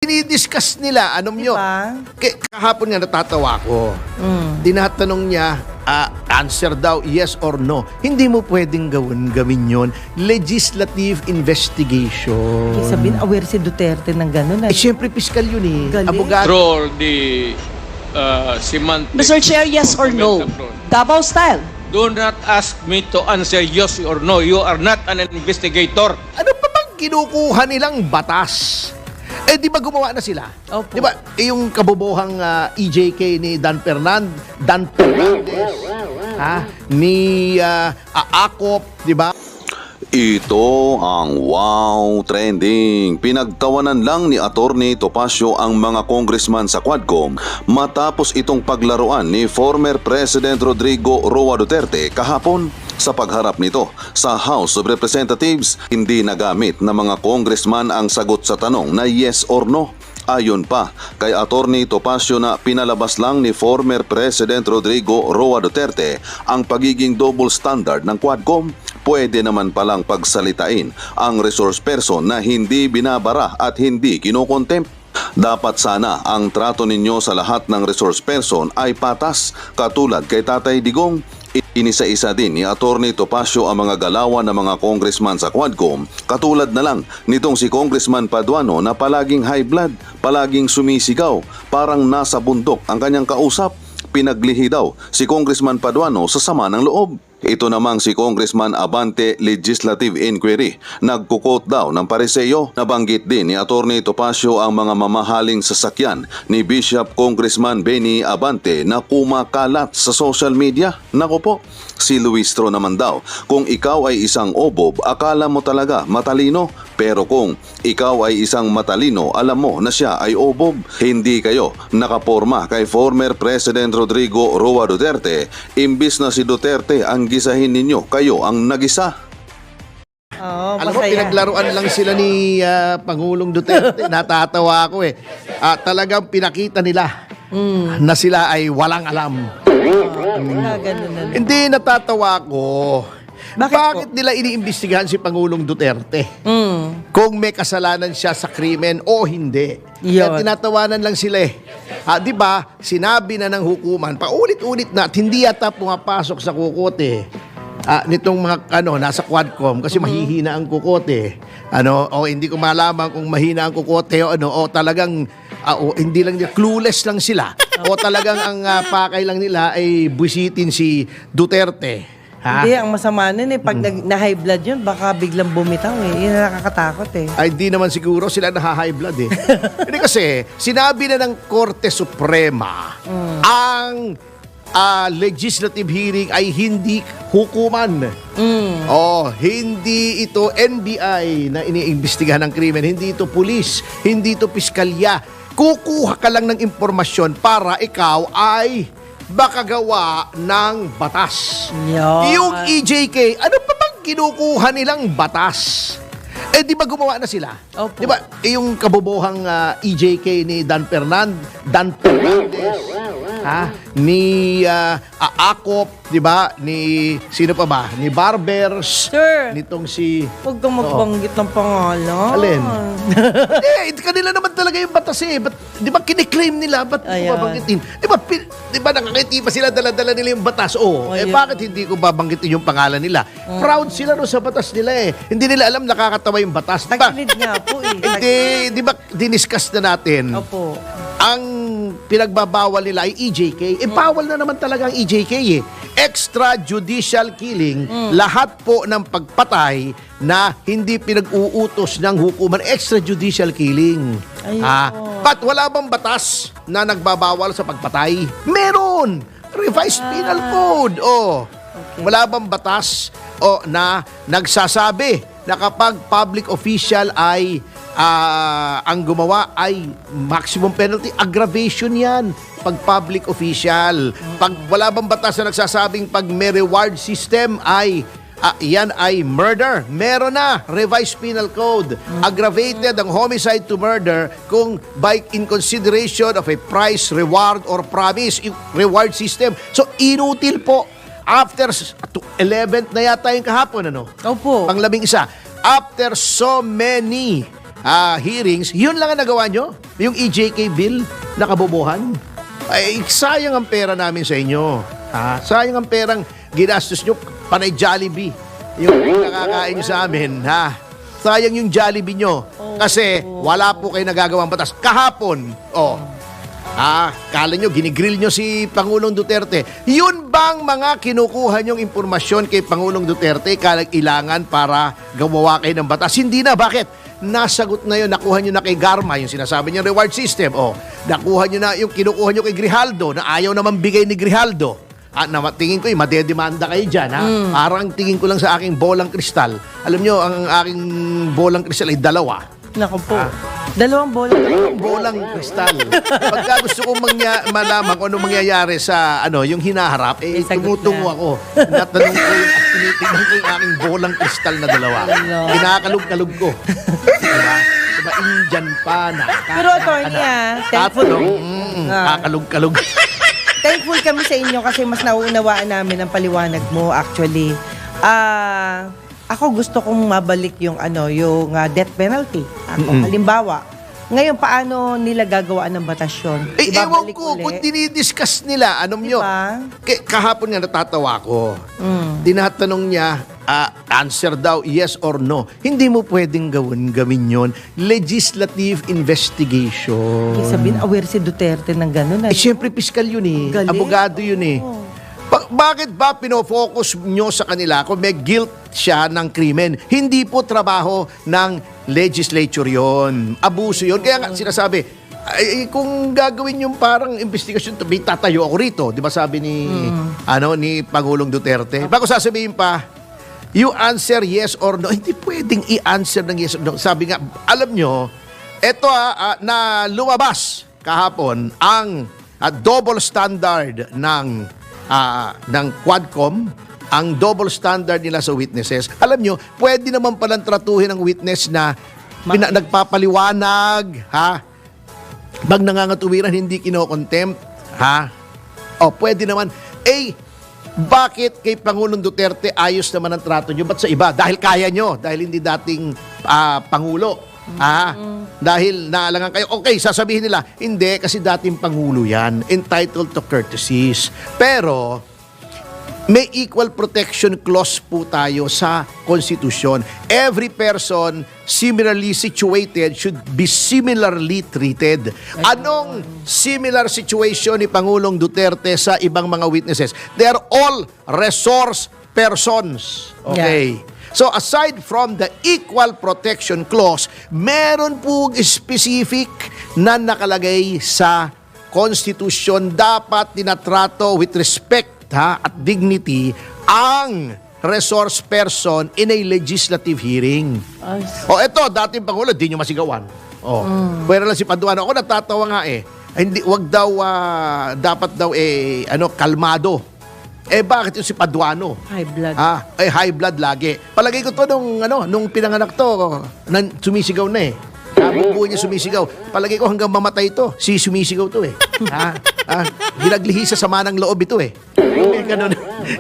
dinidiscuss nila. Alam nyo, kahapon nga natatawa ko. Tinatanong niya, answer daw, yes or no. Hindi mo pwedeng gawin yon. Legislative investigation. Ibig sabihin, aware si Duterte ng gano'n. Siyempre, piskal yun eh. Galing. Abogado. Control the semantic. Mr. Chair, yes or no? Davao style. Do not ask me to answer yes or no. You are not an investigator. Ano pa bang kinukuha nilang batas? Di ba gumawa na sila? Opo. Di ba yung kabobohang EJK ni Dan Fernandez, ni Akop, di ba? Ito ang wow trending. Pinagtawanan lang ni Attorney Topacio ang mga congressman sa Quadcom matapos itong paglaruan ni former President Rodrigo Roa Duterte kahapon. Sa pagharap nito sa House of Representatives, hindi nagamit ng mga congressman ang sagot sa tanong na yes or no. Ayon pa kay Attorney Topacio na pinalabas lang ni former President Rodrigo Roa Duterte ang pagiging double standard ng Quadcom. Pwede naman palang pagsalitain ang resource person na hindi binabara at hindi kinokontempt. Dapat sana ang trato ninyo sa lahat ng resource person ay patas, katulad kay Tatay Digong. Inisa-isa din ni Attorney Topacio ang mga galawan ng mga congressman sa Quadcom, katulad na lang nitong si Congressman Paduano na palaging high blood, palaging sumisigaw, parang nasa bundok ang kanyang kausap. Pinaglihi daw si Congressman Paduano sa sama ng loob. Ito namang si Congressman Abante Legislative Inquiry. Nagkukot daw ng pareseyo. Nabanggit din ni Attorney Topacio ang mga mamahaling sasakyan ni Bishop Congressman Benny Abante na kumakalat sa social media. Nako po, si Luistro naman daw, kung ikaw ay isang obob, akala mo talaga matalino. Pero kung ikaw ay isang matalino, alam mo na siya ay obob. Hindi kayo nakaporma kay former President Rodrigo Roa Duterte. Imbis na si Duterte ang gisahin ninyo, kayo ang nagisa. Alam mo, pinaglaruan lang sila ni Pangulong Duterte. Natatawa ako eh. Talagang pinakita nila na sila ay walang alam. Hindi, natatawa ko. Bakit nila iniimbestigahan si Pangulong Duterte? Kung may kasalanan siya sa krimen o hindi. Kaya tinatawanan lang sila eh. Di ba, sinabi na ng hukuman, paulit-ulit na at hindi yata pumapasok sa kukote. Nitong mga nasa Quadcom kasi mahihina ang kukote. O hindi ko malaman kung mahina ang kukote o talagang hindi lang nila, clueless lang sila. O talagang ang pakay lang nila ay busitin si Duterte. Hindi, ang masama nun pag na-high blood yun, baka biglang bumitaw Yun ang nakakatakot Ay, di naman siguro sila na-high blood Hindi kasi, sinabi na ng Korte Suprema, ang legislative hearing ay hindi hukuman. Hindi ito NBI na iniimbestigahan ng krimen, hindi ito pulis, hindi ito piskalya. Kukuha ka lang ng impormasyon para ikaw ay baka gawa ng batas. Yung EJK, ano pa bang kinukuha nilang batas? Di ba gumawa na sila? Opo. Di ba yung kabobohang EJK ni Dan Fernandez, ni Akop, di ba? Ni sino pa ba? Ni Barbers. Sir, nitong si huwag kang magbanggit ng pangalan. Alin? Kanila naman talaga yung batas di ba kiniklaim nila? Ba't ko babanggitin? Di ba nakakiti pa sila dala-dala nila yung batas? Bakit hindi ko babanggitin yung pangalan nila? Proud sila sa batas nila Hindi nila alam nakakatawa yung batas. Tagilid nga po Hindi, di ba diniscuss na natin? Opo. Ang pinagbabawal nila ay EJK. Bawal na naman talaga ang EJK Extrajudicial killing, lahat po ng pagpatay na hindi pinag-uutos ng hukuman, extrajudicial killing. But wala bang batas na nagbabawal sa pagpatay? Meron! Revised Penal Code. Wala bang batas na nagsasabi na kapag public official ay ang gumawa ay maximum penalty, aggravation yan pag public official. Pag wala bang batas na nagsasabing pag may reward system ay yan ay murder. Meron na, revised penal code. Aggravated ang homicide to murder kung by in consideration of a price, reward, or promise, reward system. So, inutil po. After 11th na yata yung kahapon, Opo. Pang-11. After so many hearings, yun lang ang nagawa nyo? Yung EJK bill na kabobohan? Ay, sayang ang pera namin sa inyo. Sayang ang perang ginastos nyo, panay Jollibee. Yung nakakain nyo sa amin, sayang yung Jollibee nyo. Kasi wala po kayo nagagawang batas. Kahapon, kala nyo, ginigrill nyo si Pangulong Duterte. Yun bang mga kinukuha nyong impormasyon kay Pangulong Duterte kailangan para gawawa kayo ng batas? Hindi na. Bakit? Nasagot na yun. Nakuha nyo na kay Garma, yung sinasabi nyo reward system. Nakuha nyo na yung kinukuha nyo kay Grijaldo na ayaw naman bigay ni Grijaldo. Tingin ko, madedemanda kayo dyan. Parang tingin ko lang sa aking bolang kristal. Alam nyo, ang aking bolang kristal ay 2. Naku po. 2 bola. Bolang kristal. Pagka gusto kong malaman kung ano mangyayari sa yung hinaharap, May sagot tumutungo na. ako. Natanong ko at tinitignan ko yung aking bolang kristal na 2. Kinakalog-kalog ko. Diba? Indian pa na. Pero attorney, thankful. Kakalog-kalog. Thankful kami sa inyo kasi mas nauunawaan namin ang paliwanag mo actually. Ako gusto kong mabalik yung death penalty. Halimbawa, ngayon paano nila gagawaan ng batas yun? Ewan Ibabalik ko uli? kung dinidiscuss nila. Alam nyo, Diba? kahapon nga natatawa ko. Tinatanong niya, answer daw, yes or no. Hindi mo pwedeng gawin yon. Legislative investigation. Ibig sabihin, aware si Duterte ng gano'n. Siyempre, piskal yun eh. Galing. Abogado yun eh. Bakit ba pinofocus nyo sa kanila kung may guilt siya ng krimen? Hindi po trabaho ng legislature yon. Abuso yon. Kaya nga sinasabi, kung gagawin yung parang investigasyon, tatayo ako rito. Di ba sabi ni Pangulong Duterte? Bago sasabihin pa, you answer yes or no. Hindi pwedeng i-answer ng yes or no. Sabi nga, alam nyo, eto na lumabas kahapon ang double standard ng Quadcom, ang double standard nila sa witnesses. Alam nyo, pwede naman palang tratuhin ang witness na nagpapaliwanag, pag nangangatuwiran, hindi kino-contempt, pwede naman. Bakit kay Pangulong Duterte ayos naman ang trato nyo? Ba't sa iba? Dahil kaya nyo, dahil hindi dating Pangulo. Dahil naalangan kayo. Okay, sasabihin nila, hindi, kasi dating Pangulo yan. Entitled to courtesies. Pero, may equal protection clause po tayo sa konstitusyon. Every person similarly situated should be similarly treated. Anong similar situation ni Pangulong Duterte sa ibang mga witnesses? They are all resource persons. Okay. Yeah. So aside from the equal protection clause, meron po specific na nakalagay sa konstitusyon, dapat tinatrato with respect at dignity ang resource person in a legislative hearing. Eto, dating Pangulo, di nyo masigawan. Pwera lang si Paduano. Ako natatawa nga hindi, wag daw, dapat daw kalmado. Bakit yung si Paduano? High blood. High blood lagi. Palagay ko to nung pinanganak to, sumisigaw na buhay niya sumisigaw. Palagay ko hanggang mamatay to, sumisigaw to Ginaglihi sa sama ng loob ito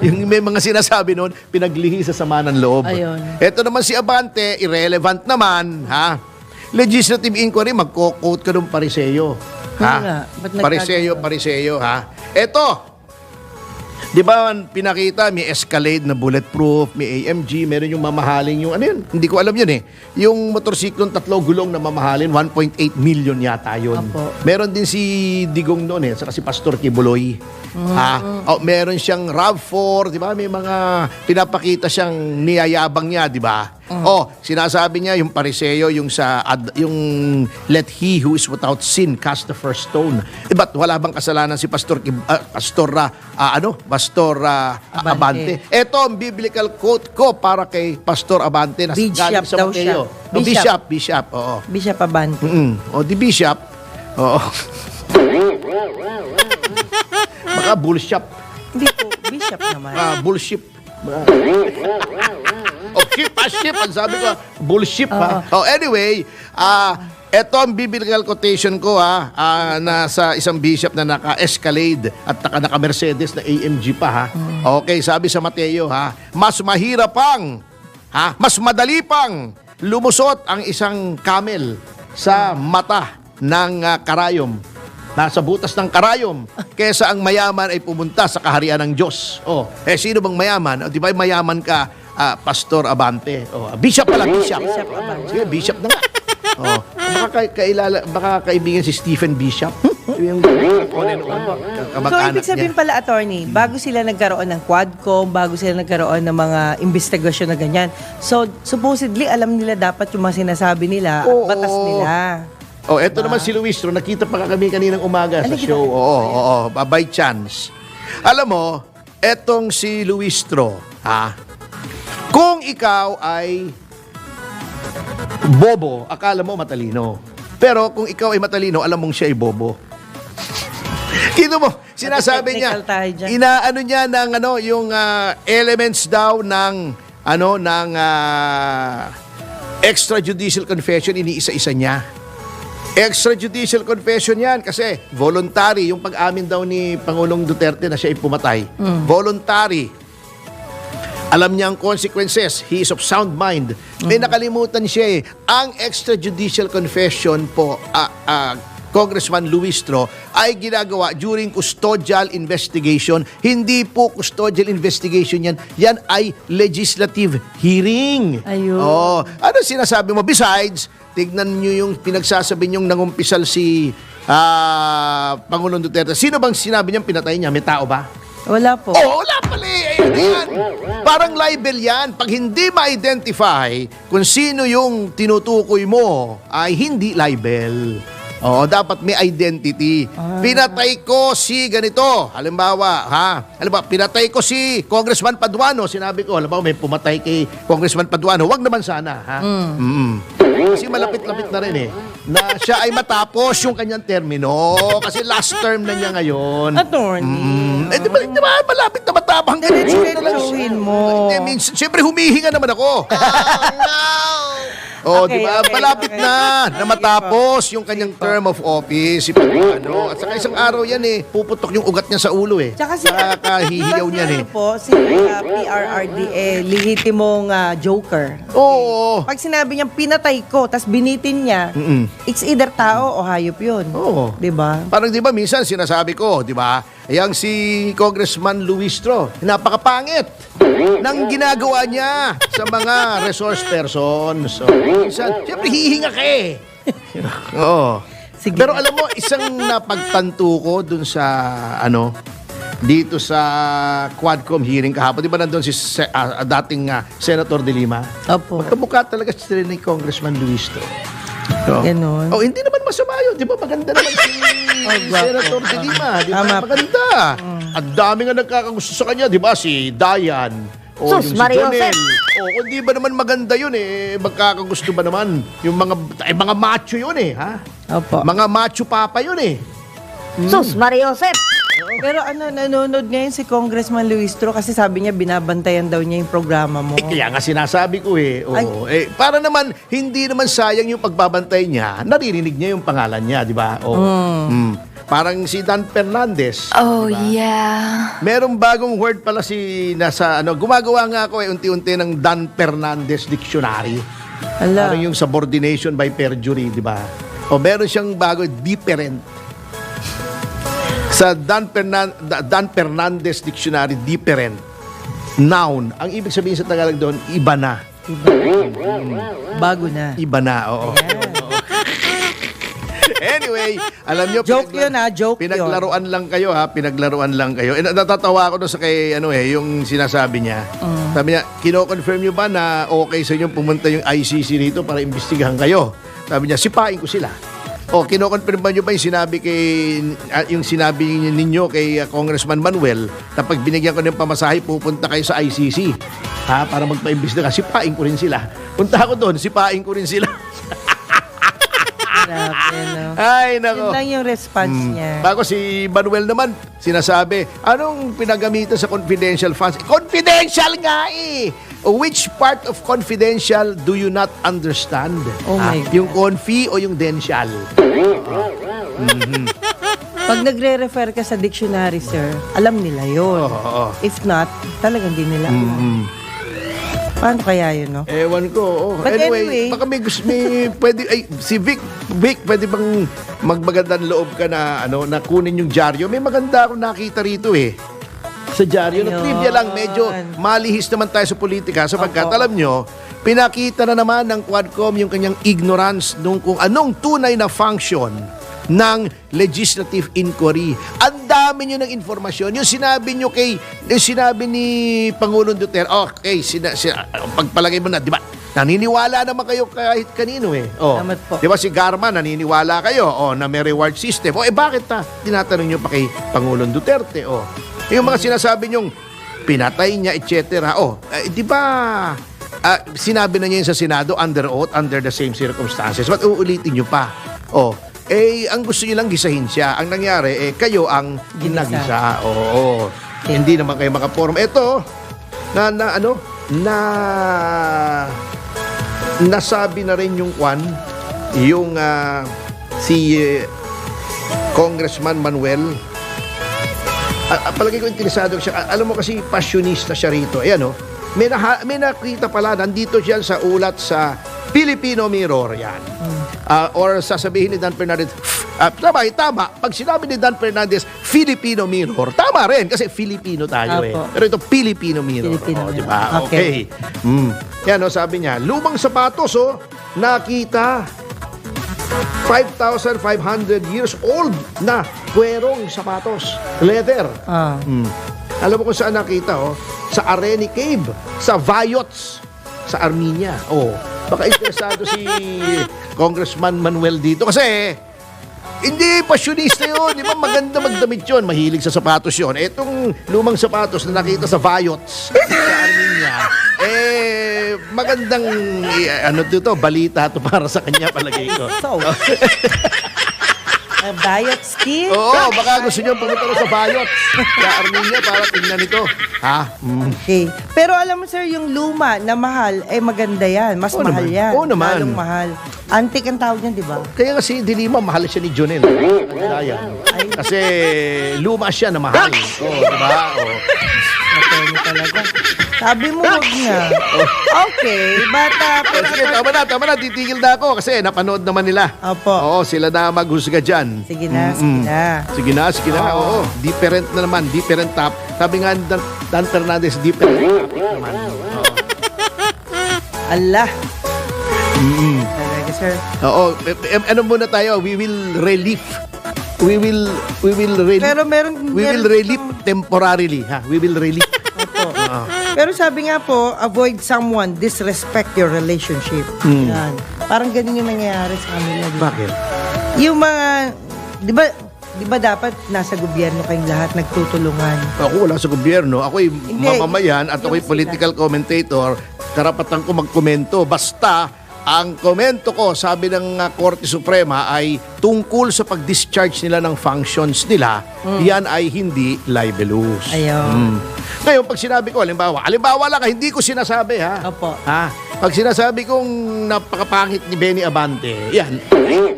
Yung may mga sinasabi noon, pinaglihi sa sama ng loob. Ayun. Ito naman si Abante, irrelevant naman, Legislative inquiry, magko-quote ka ng Pariseo. Pariseo, Ito, di ba pinakita, may Escalade na bulletproof, may AMG, meron yung mamahaling yung hindi ko alam yun Yung motorsiklong 3 gulong na mamahalin, 1.8 million yata yun. Apo. Meron din si Digong noon saka si Pastor Kibuloy. Meron siyang RAV4, di ba? May mga pinapakita siyang niyayabang niya, di ba? Sinasabi niya yung Pariseo, yung let he who is without sin cast the first stone. Ba't wala bang kasalanan si Pastor Abante? Ito ang biblical quote ko para kay Pastor Abante na galing sa daw siya. Mateo. Bishop, oo. Bishop Abante. Di Bishop. Oo. Baka bullship. Hindi po, Bishop naman. Bullship. Ship. Ang sabi ko, bullshit anyway, ito ang biblical quotation ko na sa isang bishop na naka-Escalade at naka-Mercedes na AMG pa Okay, sabi sa Mateo mas mahirap mas madali pang lumusot ang isang camel sa mata ng karayom. Nasa butas ng karayom. Kesa ang mayaman ay pumunta sa kaharian ng Diyos. Sino bang mayaman? Di ba mayaman ka, Pastor Abante? Bishop pala, Bishop. Sige, Bishop na nga. Baka kaibigan si Stephen Bishop. Yung So, ibig sabihin pala, attorney, bago sila nagkaroon ng Quadcom, bago sila nagkaroon ng mga investigasyon na ganyan, so, supposedly, alam nila dapat yung mga sinasabi nila, batas nila. Eto naman si Luistro, nakita pa kami kaninang umaga sa show. By chance. Alam mo, etong si Luistro, kung ikaw ay bobo, akala mo matalino. Pero kung ikaw ay matalino, alam mong siya ay bobo. Kino mo, sinasabi niya, Technical tayo dyan. inaano niya ng yung elements daw ng extrajudicial confession, iniisa-isa niya. Extrajudicial confession yan kasi voluntary, yung pag-amin daw ni Pangulong Duterte na siya ay pumatay. Voluntary. Alam niya ang consequences. He is of sound mind. May nakalimutan siya eh. Ang extrajudicial confession po, Congressman Luistro, ay ginagawa during custodial investigation. Hindi po custodial investigation yan. Yan ay legislative hearing. Ayun. Ano sinasabi mo? Besides, tignan nyo yung pinagsasabi nyong nangumpisal si Pangulong Duterte. Sino bang sinabi niyang pinatay niya? May tao ba? Wala po. Wala pala eh. Ayan. Parang libel yan. Pag hindi ma-identify kung sino yung tinutukoy mo, ay hindi libel. Dapat may identity. Pinatay ko si ganito. Halimbawa, pinatay ko si Congressman Paduano. Sinabi ko, halimbawa, may pumatay kay Congressman Paduano. Wag naman sana, Kasi malapit-lapit na rin eh. Na siya ay matapos yung kanyang termino. Kasi last term na niya ngayon. Attorney. Di ba, malapit na matapang. Diretsuhin mo. Siyempre, humihinga naman ako. Okay, di ba? okay, Malapit okay. na matapos yung kanyang term of office. Si Paduano. At saka isang araw yan eh. Puputok yung ugat niya sa ulo eh. Tsaka si Nakakahihiyaw niyan eh. po, si PRRD, lihitimong joker. Oo. Pag sinabi niyang pinatay ko, tas binitin niya, it's either tao o hayop yun. Oo. Diba? Parang di ba minsan sinasabi ko, di ba? Yang si Congressman Luistro, napakapangit ng ginagawa niya sa mga resource persons. So, minsan, siyempre hihinga ka eh. Oo. Sige. Pero alam mo, isang napagtanto ko dun sa, dito sa Quadcom hearing kahapon, di ba nandun si dating Senator De Lima? Opo. Magkamukha talaga sila ni Congressman Luistro. Ganon. Hindi naman masama yun. Di ba maganda naman si Senator De Lima. Di ba Tama. maganda? Ang dami nga nagkakagusto sa kanya. Di ba si Dayan? Sus, yung Mario si Jonel. Kung di ba naman maganda yun eh. Magkakagusto ba naman? Yung mga macho yun eh. Ha? Opo. Mga macho papa yun eh. Sus, Mario Josep. Pero nanonood ngayon si Congressman Luistro kasi sabi niya binabantayan daw niya yung programa mo. Kaya nga sinasabi ko eh. Para naman, hindi naman sayang yung pagbabantay niya. Naririnig niya yung pangalan niya, di ba? Parang si Dan Fernandez. Yeah. Merong bagong word pala gumagawa nga ako unti-unti ng Dan Fernandez Dictionary. Ala. Parang yung subordination by perjury, di ba? Meron siyang bago, different. Sa Dan Fernandez Dictionary, different. Noun. Ang ibig sabihin sa Tagalog doon, iba na. Bago na. Iba na, oo. Anyway, alam nyo, Joke yun joke yun. pinaglaruan lang kayo pinaglaruan lang kayo. Natatawa ako doon sa kay yung sinasabi niya. Sabi niya, kino-confirm niyo ba na okay sa inyo pumunta yung ICC rito para imbestigahan kayo? Sabi niya, sipain ko sila. Kino-confirm ba niyo ba yung sinabi ninyo kay Congressman Manuel na pag binigyan ko ng pamasahe, pupunta kayo sa ICC para magpa-imbestiga? Sipain ko rin sila. Punta ako doon, sipain ko rin sila. Grabe, no? Ay, Yun nako. lang yung response niya. Bago si Manuel naman, sinasabi, anong pinagamitan sa confidential funds? Confidential nga eh! Which part of confidential do you not understand? Oh my God. Yung confi o yung dential? Pag nagre-refer ka sa dictionary, sir, alam nila yun. Oo. If not, talagang di nila alam. Paano kaya yun, no? Ewan ko. Oh. But anyway. Baka pwede, si Vic, pwede bang magmagandang loob ka na, na kunin yung dyaryo? May maganda akong nakita rito sa dyaryo. Ayun. Trivia lang, medyo malihis naman tayo sa politika sapagkat Opo. alam nyo, pinakita na naman ng Quadcom yung kanyang ignorance nung kung anong tunay na function ng legislative inquiry. Ang dami nyo ng informasyon. Yung sinabi ni Pangulong Duterte, pagpalagay mo na, di ba? Naniniwala naman kayo kahit kanino Salamat po. Di ba si Garma, naniniwala kayo na may reward system. Bakit tinatanong nyo pa kay Pangulong Duterte? Yung mga sinasabi nyong pinatay niya, etc. Di ba sinabi na niya yun sa Senado under oath, under the same circumstances. Ba't uulitin nyo pa? Ang gusto niyo lang gisahin siya. Ang nangyari, kayo ang ginagisa. Oo. Hindi naman kayo makaporm. Ito, nasabi na rin yung si Congressman Manuel. Palagi ko interesado siya. Alam mo kasi passionista siya rito. Ayan, may nakita pala, nandito siya sa ulat sa Filipino Mirror, yan. Or sasabihin ni Dan Fernandez, tama. Pag sinabi ni Dan Fernandez, Filipino Mirror, tama rin, kasi Filipino tayo Apo. Pero ito, Filipino Mirror. Filipino Di ba? Mirror. Okay. Yan, sabi niya, lumang sapatos, nakita 5,500 years old na puwerong sapatos. Leather. Alam mo kung saan nakita, sa Areni Cave, sa Vayots, sa Armenia. Baka interesado si Congressman Manuel dito kasi hindi, passionista yun. Di ba maganda magdamit yun? Mahilig sa sapatos yun. Etong lumang sapatos na nakita sa Vayots, sa Armenia, magandang, balita to para sa kanya palagay ko. So, diet skill? Oo, baka gusto niyo pumunta rin sa Vayots, sa Armenia para tingnan ito. Okay. Pero alam mo, sir, yung luma na mahal, maganda yan. Mas Oo mahal naman. yan. Oo naman. Lalong mahal. Antique ang tawag yan, di ba? Kaya kasi Dilima, mahal siya ni Jonel. Kasi luma siya na mahal. Di ba? Matay talaga. Sabi mo, wag na. Okay, bata. Sige, tama na. Titigil na ako kasi napanood naman nila. Opo. Oo, sila na maghusga dyan. Sige na. Sige na. Oo. Different na naman. Different top. Sabi nga ni Dan Fernandez, different topic naman. Allah. Talaga, sir. Oo. Ano muna tayo? We will relieve. We will relieve. Pero meron relieve temporarily. We will relieve. Opo. Pero sabi nga po, avoid someone disrespect your relationship. Yan. Parang ganun yung nangyayari sa kanila. Diba? Bakit? Yung mga, di ba dapat nasa gobyerno kayong lahat nagtutulungan? Ako wala sa gobyerno. Ako'y Hindi. mamamayan at ako'y Yung political commentator. Karapatan ko magkomento. Basta, ang komento ko, sabi ng Korte Suprema, ay tungkol sa pag-discharge nila ng functions nila, yan ay hindi libelous. Ayaw. Ngayon, pag sinabi ko, halimbawa lang, hindi ko sinasabi, Opo. Pag sinasabi kong napakapangit ni Benny Abante, yan,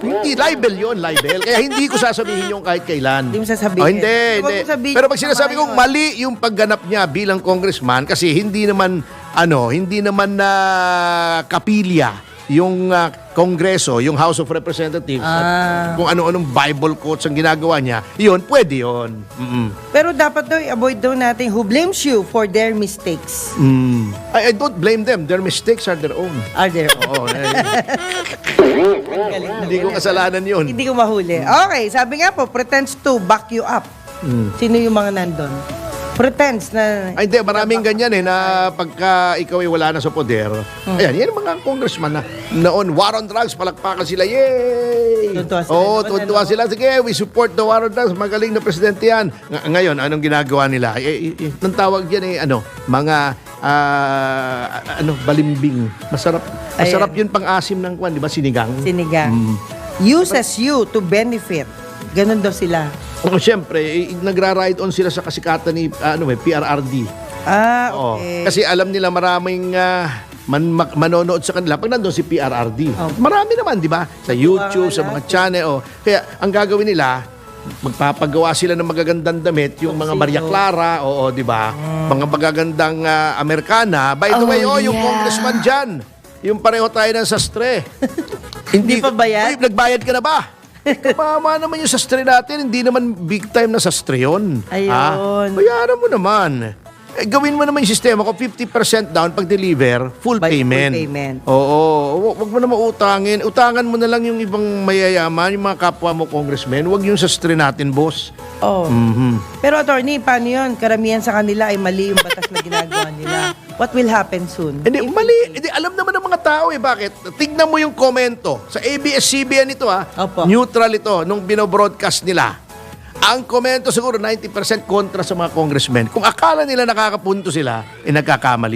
hindi, libel yun, libel. Kaya hindi ko sasabihin yung kahit kailan. Hindi mo sasabihin. Hindi. Huwag mo sabihin, Pero pag sinasabi tama kong yun. mali yung pagganap niya bilang congressman, kasi hindi naman na kapilya yung Kongreso, yung House of Representatives, at kung ano-anong Bible quotes ang ginagawa niya, yun, pwede yun. Pero dapat daw, avoid daw natin who blames you for their mistakes. I don't blame them. Their mistakes are their own. Are there? Oo. Hindi ko kasalanan yun. Hindi ko mahuli. Okay, sabi nga po, pretends to back you up. Sino yung mga nandun? Pretends na... Ay, hindi. Maraming ganyan na pagka ikaw ay wala na sa poder. Ayan, yan ang mga congressman na noon, war on drugs, palakpakan sila. Yay! Tuntua sila. Oo, tuntua sila. Sige, we support the war on drugs. Magaling na presidente yan. Ngayon, anong ginagawa nila? Nang tawag yan mga balimbing. Masarap yun pang-asim ng kwan, di ba? Sinigang. Uses you to benefit. Ganun daw sila. Siyempre, nagra-ride on sila sa kasikatan ni PRRD. Okay. Kasi alam nila maraming manonood sa kanila pag nandun si PRRD. Marami naman, di ba? Sa YouTube, sa mga channel. Kaya ang gagawin nila, magpapagawa sila ng magagandang damit, yung mga Maria Clara, oo, di ba? Mga magagandang Amerikana. By the way, yung congressman dyan, yung pareho tayo ng sastre. Hindi pa bayad? Uy, nagbayad ka na ba? Kamama naman yung sastre natin, hindi naman big time na sastre yun. Ayun. Bayaran mo naman. Gawin mo naman yung sistema ko, 50% down pag deliver, full By payment. full payment. Oo, wag mo naman utangin. Utangan mo na lang yung ibang mayayaman, yung mga kapwa mo congressmen. Wag yung sastre natin, boss. Oh. Mhm. Pero attorney, paano yun? Karamihan sa kanila ay mali yung batas na ginagawa nila. What will happen soon? Hindi, mali. Hindi, alam naman ng mga tao bakit? Tignan mo yung komento. Sa ABS-CBN ito Opo. neutral ito, nung binobroadcast nila. Ang komento siguro 90% kontra sa mga congressmen. Kung akala nila nakakapunto sila, nagkakamali.